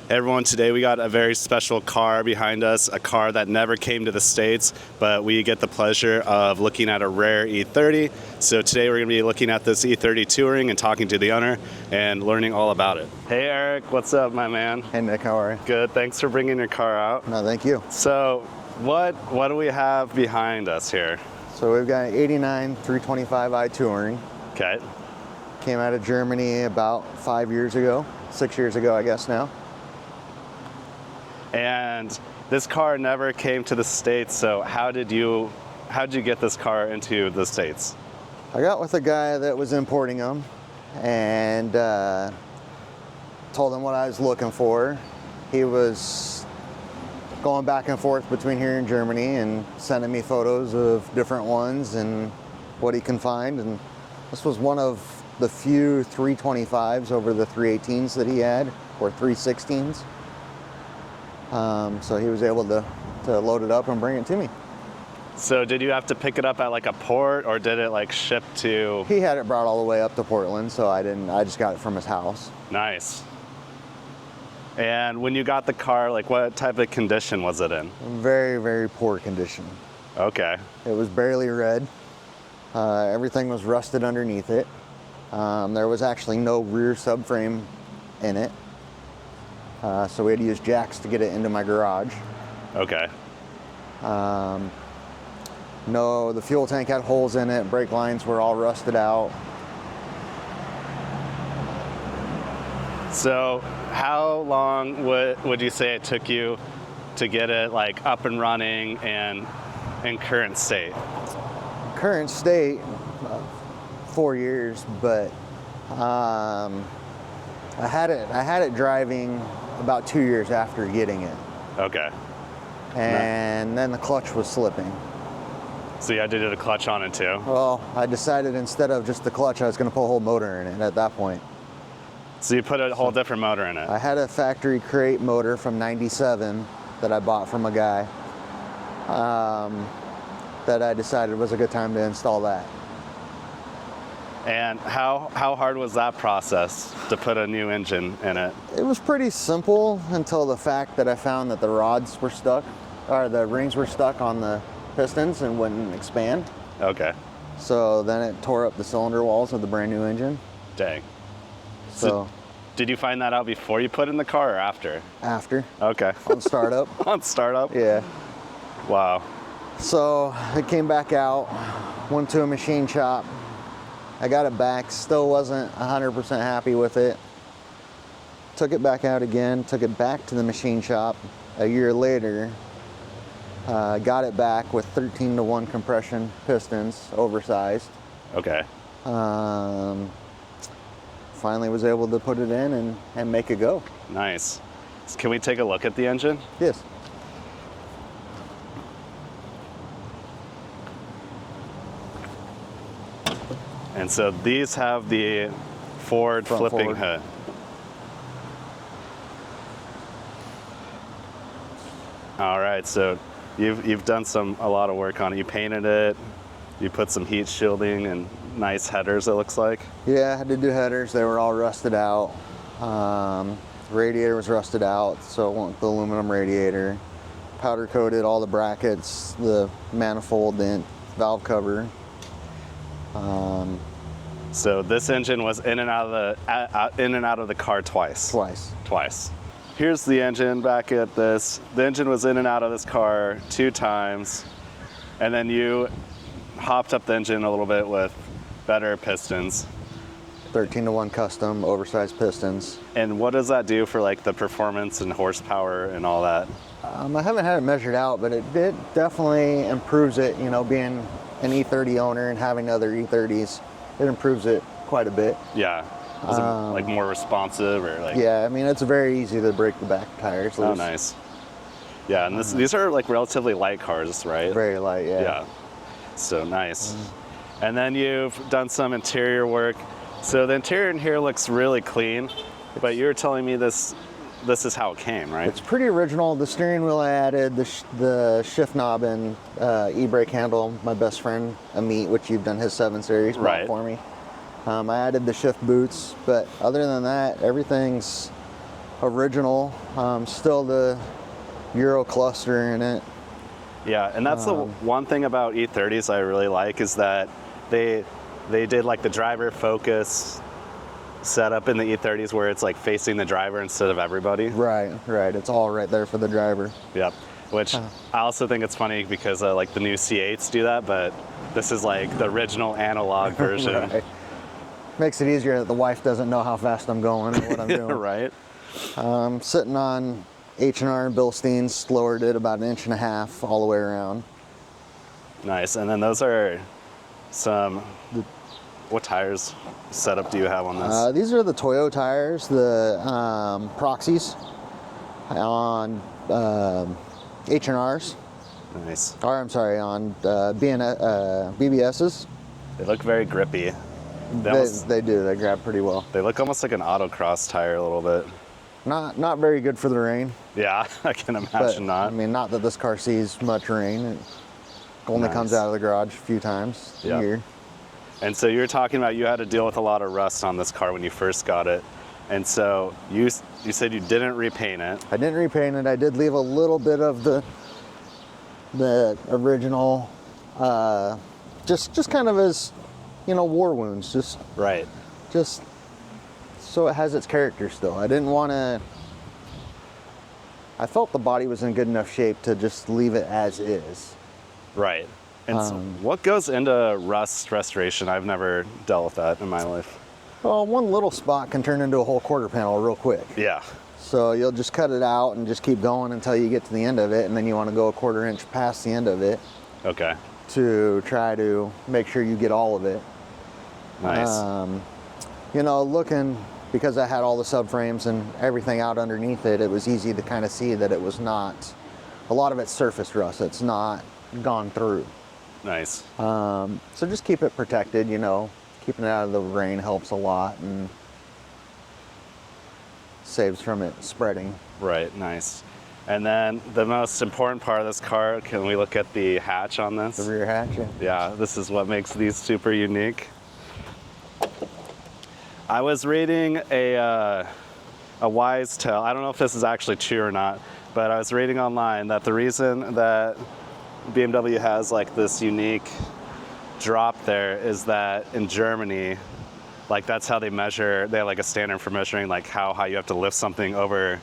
Everyone, today we got a very special car behind us, a car that never came to the States, but we get the pleasure of looking at a rare E30. So today we're going to be looking at this E30 Touring and talking to the owner and learning all about it. Hey Eric, what's up, my man? Hey Nick, how are you? Good, thanks for bringing your car out. No, thank you. So what do we have behind us here? So we've got an 89 325i Touring. Okay. Came out of Germany about 5 years ago, 6 years ago, I guess now. And this car never came to the States, so how'd you get this car into the States? I got with a guy that was importing them and told him what I was looking for. He was going back and forth between here and Germany and sending me photos of different ones and what he can find. And this was one of the few 325s over the 318s that he had, or 316s. So he was able to load it up and bring it to me. So did you have to pick it up at like a port, or did it like ship to? He had it brought all the way up to Portland, so I just got it from his house. Nice. And when you got the car, like what type of condition was it in? Very, very poor condition. Okay. It was barely red. Everything was rusted underneath it. There was actually no rear subframe in it. So we had to use jacks to get it into my garage. Okay. No, the fuel tank had holes in it. Brake lines were all rusted out. So how long would you say it took you to get it like up and running and in current state? Current state, 4 years, but I had it driving about 2 years after getting it. Okay. And then the clutch was slipping. So you had to do the clutch on it too? Well, I decided instead of just the clutch, I was going to put a whole motor in it at that point. So you put a whole different motor in it? I had a factory crate motor from '97 that I bought from a guy that I decided was a good time to install that. And how hard was that process to put a new engine in it? It was pretty simple until the fact that I found that the rods were stuck, or the rings were stuck on the pistons and wouldn't expand. Okay. So then it tore up the cylinder walls of the brand new engine. Dang. So did you find that out before you put it in the car or after? after, Okay. on startup. On startup? Yeah. Wow. So it came back out, went to a machine shop. I got it back, still wasn't 100% happy with it. Took it back out again, took it back to the machine shop. A year later, got it back with 13-to-1 compression pistons, oversized. Okay. Finally was able to put it in and make it go. Nice. So can we take a look at the engine? Yes. And so these have the forward Front flipping forward. hood. All right, so you've done a lot of work on it. You painted it, you put some heat shielding and nice headers, it looks like. Yeah, I had to do headers. They were all rusted out. Radiator was rusted out, so it went with the aluminum radiator. Powder coated all the brackets, the manifold, the valve cover. So this engine was in and out of the car twice. Twice. Here's the engine back at this. The engine was in and out of this car 2 times, and then you hopped up the engine a little bit with better pistons. 13-to-1 custom, oversized pistons. And what does that do for like the performance and horsepower and all that? I haven't had it measured out, but it definitely improves it, you know, being an E30 owner and having other E30s, it improves it quite a bit. Yeah. Was it like more responsive or like? Yeah, I mean, it's very easy to break the back tires loose. Oh, nice. Yeah, and these are like relatively light cars, right? Very light, yeah. Yeah. So nice. And then you've done some interior work. So the interior in here looks really clean, but you were telling me this is how it came, right? It's pretty original. The steering wheel I added, the shift knob and e-brake handle, my best friend Amit, which you've done his 7 Series bought for me. I added the shift boots, but other than that, everything's original. Still the Euro cluster in it. Yeah, and that's the one thing about E30s I really like is that they did like the driver focus setup in the E30s where it's like facing the driver instead of everybody. Right. It's all right there for the driver. Yep. Which I also think it's funny because like the new C8s do that, but this is like the original analog version. Right. Makes it easier that the wife doesn't know how fast I'm going or what I'm doing. Right. Sitting on H&R Bilstein's, lowered it about 1.5 inches all the way around. Nice. And then those are some, what tires setup do you have on this? These are the Toyo tires, the Proxies on H&Rs. Nice. Or I'm sorry, on BBS's. They look very grippy. They do. They grab pretty well. They look almost like an autocross tire a little bit. Not very good for the rain. Yeah, I can imagine not. I mean, not that this car sees much rain. It only comes out of the garage a few times a year. And so you were talking about you had to deal with a lot of rust on this car when you first got it. And so you said you didn't repaint it. I didn't repaint it. I did leave a little bit of the original, just kind of as, war wounds. Just so it has its character still. I didn't want to. I felt the body was in good enough shape to just leave it as is. Right. And so what goes into rust restoration? I've never dealt with that in my life. Well, one little spot can turn into a whole quarter panel real quick. Yeah. So you'll just cut it out and just keep going until you get to the end of it, and then you want to go a 1/4 inch past the end of it. Okay. To try to make sure you get all of it. Nice. Looking, because I had all the subframes and everything out underneath it, it was easy to kind of see that it was not, a lot of it's surface rust. It's not gone through. Nice. So just keep it protected, keeping it out of the rain helps a lot and saves from it spreading. Right, nice. And then the most important part of this car, can we look at the hatch on this? The rear hatch, yeah. Yeah, this is what makes these super unique. I was reading a wise tale. I don't know if this is actually true or not, but I was reading online that the reason that BMW has like this unique drop there is that in Germany, like that's how they measure, they have like a standard for measuring like how high you have to lift something over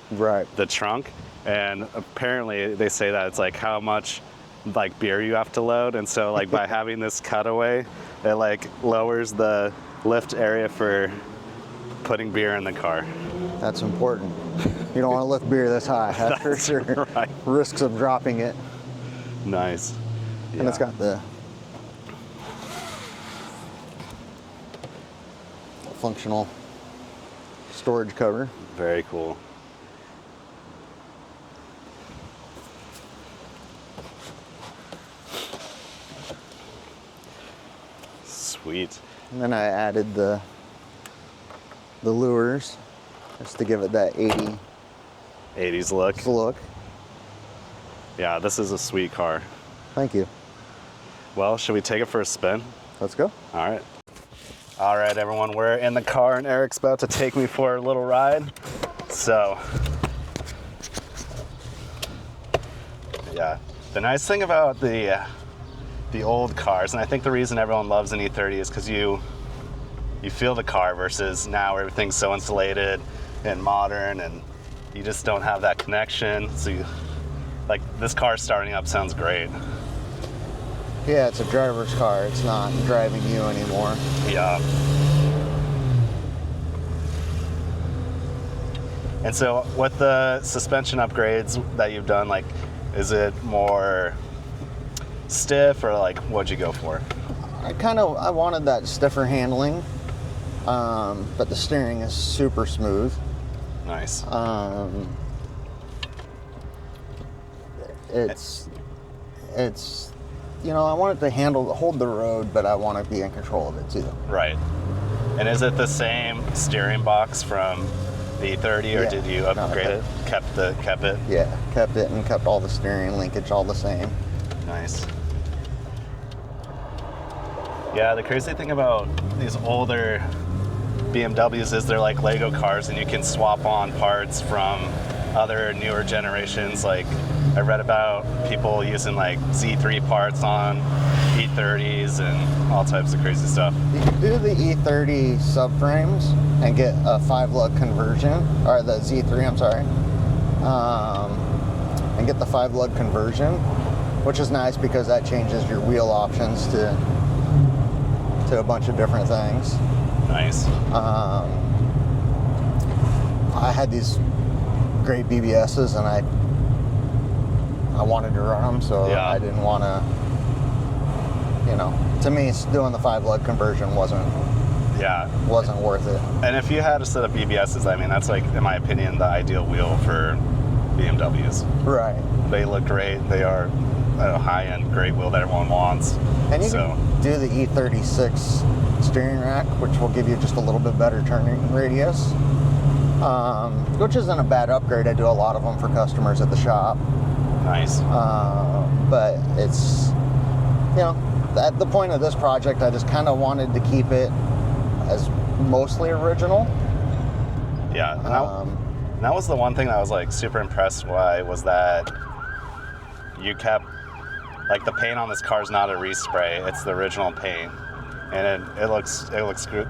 the trunk. And apparently they say that it's like how much like beer you have to load. And so like by having this cutaway, it like lowers the lift area for putting beer in the car. That's important. You don't want to lift beer this high, that's for sure. Right. Risks of dropping it. Nice. And it's got the functional storage cover. Very cool. Sweet. And then I added the lures just to give it that 80s look. Yeah, this is a sweet car. Thank you. Well, should we take it for a spin? Let's go. All right. All right, everyone, we're in the car and Eric's about to take me for a little ride. So, yeah, the nice thing about the old cars, and I think the reason everyone loves an E30 is because you feel the car versus now everything's so insulated and modern and you just don't have that connection. So like this car starting up sounds great. Yeah, it's a driver's car. It's not driving you anymore. Yeah. And so with the suspension upgrades that you've done, like, is it more stiff or like what'd you go for? I wanted that stiffer handling, but the steering is super smooth. Nice. It's I want it to hold the road, but I want to be in control of it too. Right. And is it the same steering box from the E30 or did you upgrade it? Kept it? Yeah, kept it and kept all the steering linkage all the same. Nice. Yeah, the crazy thing about these older BMWs is they're like Lego cars, and you can swap on parts from other newer generations. Like I read about people using like Z3 parts on E30s and all types of crazy stuff. You can do the E30 subframes and get a 5-lug conversion, or the Z3, I'm sorry, and get the 5-lug conversion, which is nice because that changes your wheel options to a bunch of different things. Nice. I had these great BBSs and I wanted to run them, so Yeah. I didn't want to, to me, doing the 5-lug conversion wasn't worth it. And if you had a set of BBSs, I mean, that's like, in my opinion, the ideal wheel for BMWs. Right. They look great. They are a high-end, great wheel that everyone wants. And you can do the E36 steering rack, which will give you just a little bit better turning radius, which isn't a bad upgrade. I do a lot of them for customers at the shop. Nice. But it's, at the point of this project, I just kind of wanted to keep it as mostly original. Yeah. And that was the one thing that I was like super impressed by, was that you kept, like, the paint on this car is not a respray, it's the original paint. And it looks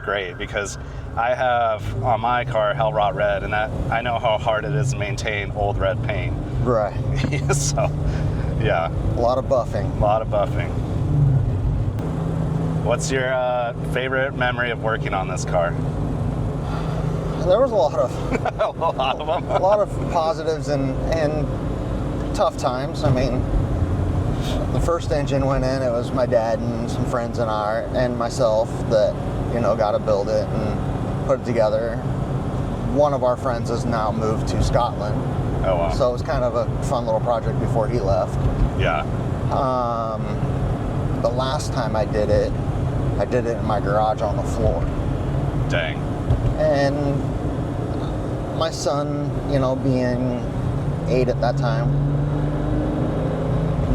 great, because I have on my car Hell Rot Red, and that I know how hard it is to maintain old red paint. Right. So, yeah. A lot of buffing. What's your favorite memory of working on this car? There was a lot of A lot of them. a lot of positives and tough times. I mean, the first engine went in, it was my dad and some friends and myself that, got to build it and put it together. One of our friends has now moved to Scotland. Oh, wow. So it was kind of a fun little project before he left. Yeah. The last time I did it in my garage on the floor. Dang. And my son, being 8 at that time,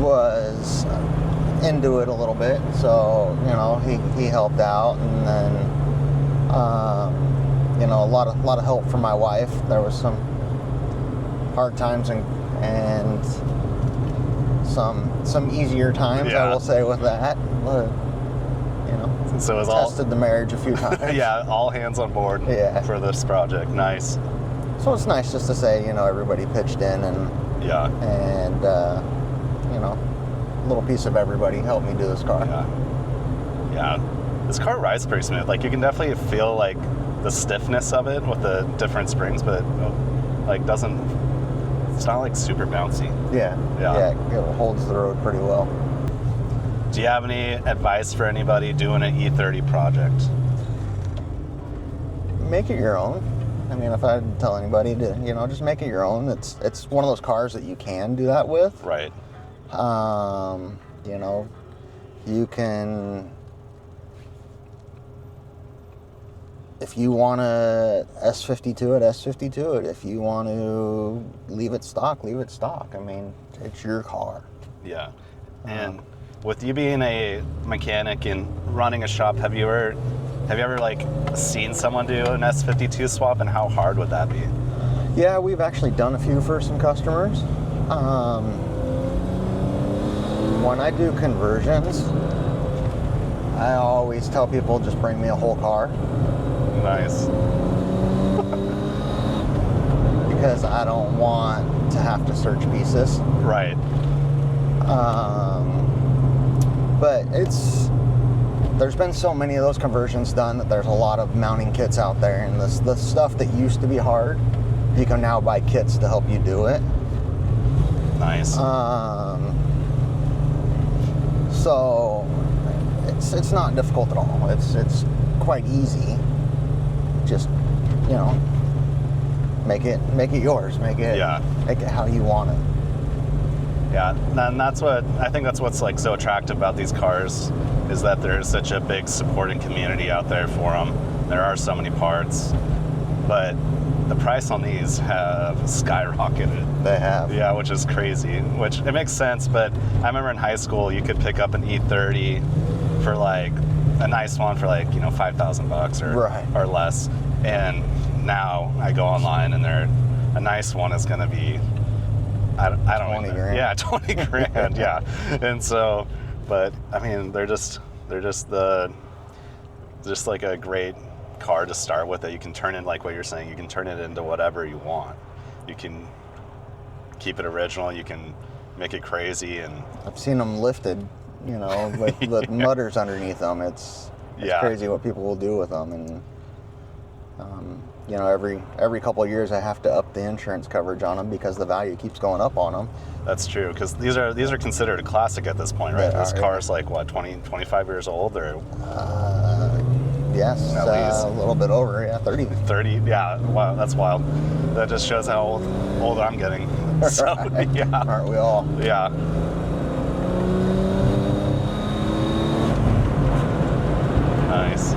was into it a little bit. So, he helped out, and then, a lot of help from my wife. There was some hard times and some easier times, Yeah. I will say, with that. But, So it was tested the marriage a few times. Yeah, all hands on board for this project. Nice. So it's nice just to say, everybody pitched in, and a little piece of everybody helped me do this car. Yeah. This car rides pretty smooth. Like, you can definitely feel like the stiffness of it with the different springs, but like it's not like super bouncy. Yeah, it holds the road pretty well. Do you have any advice for anybody doing an E30 project? Make it your own. I mean, if I tell anybody to, just make it your own. It's one of those cars that you can do that with. Right. You can, if you want to S52 it, S52 it. If you want to leave it stock, leave it stock. I mean, it's your car. Yeah. And with you being a mechanic and running a shop, have you ever like seen someone do an S52 swap, and how hard would that be? Yeah, we've actually done a few for some customers. When I do conversions, I always tell people, just bring me a whole car. Nice. Because I don't want to have to search pieces. Right. But there's been so many of those conversions done that there's a lot of mounting kits out there, and the stuff that used to be hard, you can now buy kits to help you do it. Nice. So it's not difficult at all. It's quite easy. Just, make it yours. Make it how you want it. Yeah, and I think that's what's like so attractive about these cars, is that there's such a big supporting community out there for them. There are so many parts, but the price on these have skyrocketed. They have. Yeah, which is crazy, which it makes sense, but I remember in high school you could pick up an E30 for like a nice one for like, you know, $5,000 or Right. or less. And now I go online and a nice one is going to be I don't 20 even, grand. yeah, 20 grand, yeah. And so, but I mean, they're just like a great car to start with that you can turn in, like what you're saying, you can turn it into whatever you want. You can keep it original, you can make it crazy, and I've seen them lifted, you know, with mutters underneath them. It's Yeah. crazy what people will do with them. And you know, every couple of years I have to up the insurance coverage on them because the value keeps going up on them. that's true, because these are considered a classic at this point, right? They This are, car's like, what, 20, 25 years old, or Yes, At least. a little bit over, yeah, 30. 30? Yeah, wow, that's wild. That just shows how old I'm getting. So, Right. yeah. Aren't we all? Yeah. Nice.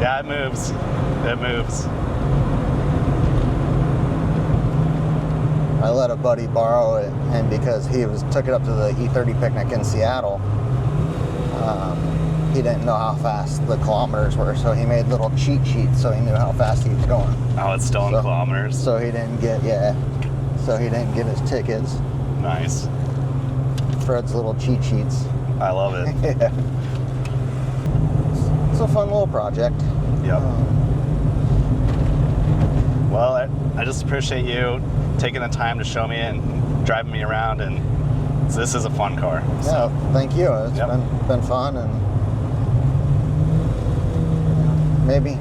Yeah, it moves. It moves. I let a buddy borrow it, and because he took it up to the E30 picnic in Seattle, he didn't know how fast the kilometers were, so he made little cheat sheets so he knew how fast he was going. Oh, it's still in So- kilometers. So he didn't get his tickets. Nice. Fred's little cheat sheets. I love it. Yeah. It's a fun little project. Yep. Well, I just appreciate you taking the time to show me it and driving me around, and this is a fun car. Yeah, thank you. It's Yep. been fun, and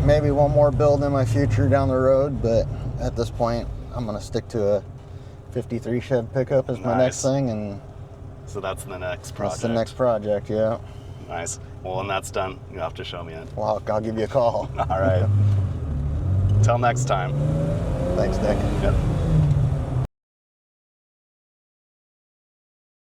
maybe one more build in my future down the road, but at this point I'm gonna stick to a 53 shed pickup as my next Nice. thing, and So that's the next project. that's the next project. Yeah. Nice. Well, when that's done, you'll have to show me it. Well, I'll give you a call. All right. Till next time. Thanks, Nick. Yep.